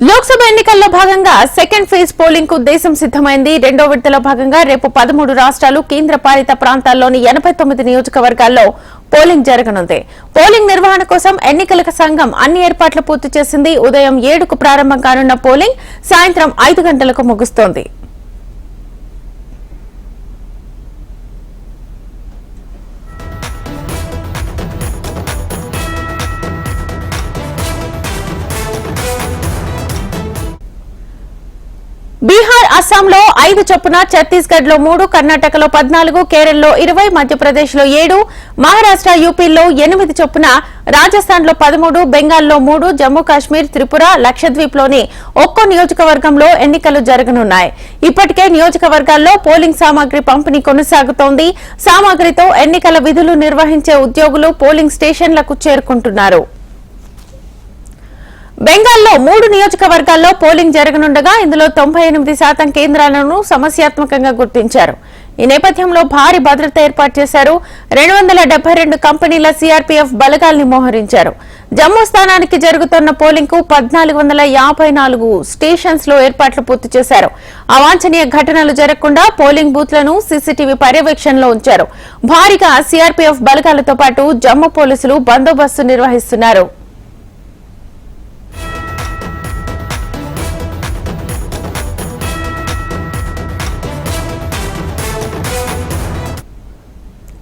లోక్సభ ఎన్నికల్లో భాగంగా second phase polling కు దేశం సిద్దమైంది. రెండో విడతలో భాగంగా రేపు 13 రాష్ట్రాలు కేంద్ర పాలిత ప్రాంతాల్లోని 89 నియోజకవర్గాల్లో పోలింగ్ జరగనుంది. పోలింగ్ నిర్వహణ కోసం ఎన్నికల సంఘం అన్ని ఏర్పాట్లు పూర్తి చేసింది. ఉదయం 7కు ప్రారంభం కానున్న పోలింగ్ సాయంత్రం 5 గంటలకు ముగుస్తోంది. బీహార్, అస్సాంలో 5 చొప్పున, ఛత్తీస్గఢ్ లో 3, కర్ణాటకలో 14, కేరళలో 20, మధ్యప్రదేశ్ లో 7, మహారాష్ట్ర, యూపీలో 8 చొప్పున, రాజస్థాన్ లో 13, బెంగాల్లో 3, జమ్మూ కాశ్మీర్, త్రిపుర, లక్షద్వీప్ లోని ఒక్కో నియోజకవర్గంలో ఎన్నికలు జరగనున్నాయి. ఇప్పటికే నియోజకవర్గాల్లో పోలింగ్ సామాగ్రి పంపిణీ కొనసాగుతోంది. సామాగ్రితో ఎన్నికల విధులు నిర్వహించే ఉద్యోగులు పోలింగ్ స్టేషన్లకు చేరుకుంటున్నారు. బెంగాల్లో 3 నియోజకవర్గాల్లో పోలింగ్ జరగనుండగా ఇందులో 98% కేంద్రాలను సమస్యాత్మకంగా గుర్తించారు. ఈ నేపథ్యంలో భారీ భద్రత ఏర్పాటు చేశారు. 272 కంపెనీల సీఆర్పీఎఫ్ బలగాల్ని మోహరించారు. జమ్మూ స్థానానికి జరుగుతున్న పోలింగ్ కు 1454 స్టేషన్స్ లో ఏర్పాట్లు పూర్తి చేశారు. అవాంఛనీయ ఘటనలు జరగకుండా పోలింగ్ బూత్లను సీసీటీవీ పర్యవేక్షణలో ఉంచారు. భారీగా సీఆర్పీఎఫ్ బలగాలతో పాటు జమ్మూ పోలీసులు బందోబస్తు నిర్వహిస్తున్నారు.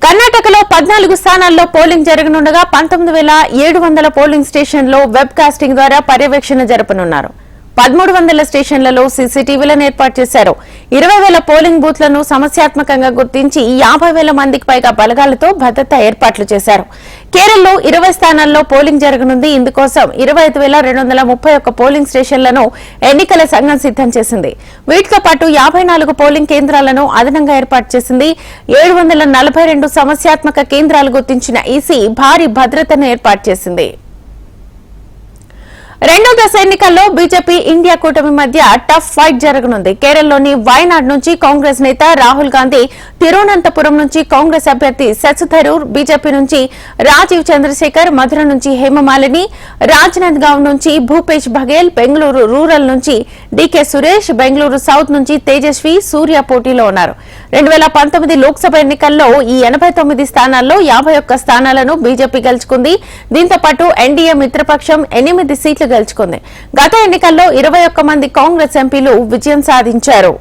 కర్ణాటకలో 14 స్థానాల్లో పోలింగ్ జరగనుండగా 19,700 పోలింగ్ స్టేషన్లో వెబ్ కాస్టింగ్ ద్వారా పర్యవేక్షణ జరపనున్నారు. 1300 స్టేషన్లలో సీసీటీవీలను ఏర్పాటు చేశారు. 20,000 పోలింగ్ బూత్లను సమస్యాత్మకంగా గుర్తించి 50,000 మందికి పైగా బలగాలతో భద్రతా ఏర్పాట్లు చేశారు. కేరళలో 20 స్థానాల్లో పోలింగ్ జరగనుంది. ఇందుకోసం 25,231 పోలింగ్ స్టేషన్లను ఎన్నికల సంఘం సిద్దం చేసింది. వీటితో పాటు 54 పోలింగ్ కేంద్రాలను అదనంగా ఏర్పాటు చేసింది. 742 సమస్యాత్మక కేంద్రాలు గుర్తించిన ఈసీ భారీ భద్రతను ఏర్పాటు చేసింది. రెండో దశ ఎన్నికల్లో బీజేపీ ఇండియా కూటమి మధ్య టఫ్ ఫైట్ జరగనుంది. కేరళలోని వయనాడ్ నుంచి కాంగ్రెస్ నేత రాహుల్ గాంధీ, తిరువనంతపురం నుంచి కాంగ్రెస్ అభ్యర్థి శశి థరూర్, బీజేపీ నుంచి రాజీవ్ చంద్రశేఖర్, మధుర నుంచి హేమమాలిని, రాజ్నాంద్గావ్ నుంచి భూపేష్ బఘేల్, బెంగళూరు రూరల్ నుంచి డీకే సురేష్, బెంగళూరు సౌత్ నుంచి తేజస్వి సూర్య పోటీలో ఉన్నారు. 2019 లోక్సభ ఎన్నికల్లో ఈ 89 స్థానాల్లో 51 స్థానాలను బీజేపీ గెలుచుకుంది. దీంతో పాటు ఎన్డీఏ మిత్రపక్షం 8 సీట్లు గెలుచుకుంది. గత ఎన్నికల్లో 21 మంది కాంగ్రెస్ ఎంపీలు విజయం సాధించారు.